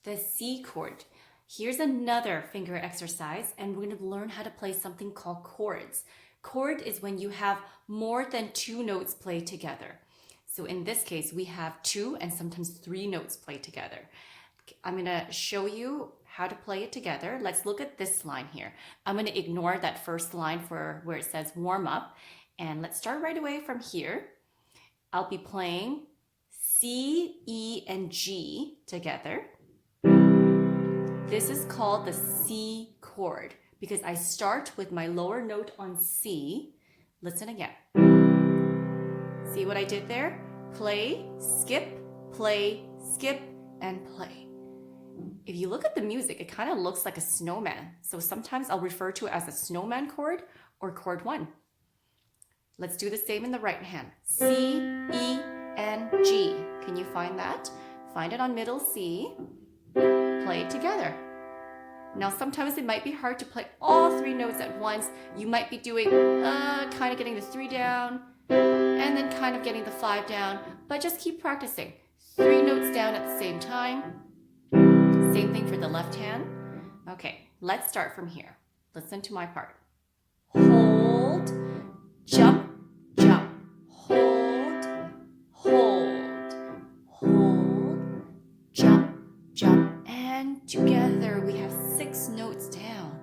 the C chord. Here's another finger exercise, and we're going to learn how to play something called chords. Chord is when you have more than two notes played together. So in this case, we have two and sometimes three notes played together. I'm going to show you how to play it together. Let's look at this line here. I'm going to ignore that first line for where it says warm up, and let's start right away from here. I'll be playing C, E, and G together. This is called the C chord because I start with my lower note on C. Listen again. See what I did there? Play, skip, and play. If you look at the music, it kind of looks like a snowman. So sometimes I'll refer to it as a snowman chord or chord 1. Let's do the same in the right hand. C, E, and G. Can you find that? Find it on middle C. Play it together. Now sometimes it might be hard to play all three notes at once. You might be doing kind of getting the 3 down and then kind of getting the 5 down, but just keep practicing. 3 notes down at the same time. Same thing for the left hand. Okay, let's start from here. Listen to my part. Hold, jump, jump. Hold, hold, hold, jump, jump. And together we have 6 notes down.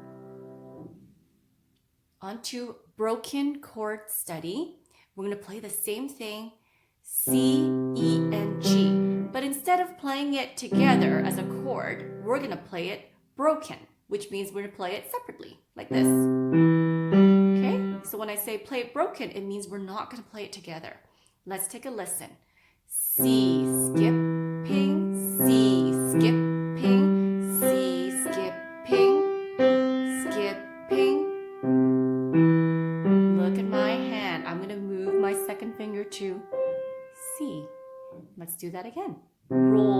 On to broken chord study. We're going to play the same thing, C, E, and G. But instead of playing it together as a chord, we're going to play it broken, which means we're going to play it separately, like this. Okay? So when I say play it broken, it means we're not going to play it together. Let's take a listen. C, skipping, C, skipping, C, skipping, skipping. Look at my hand. I'm going to move my second finger to C. Let's do that again. Roll.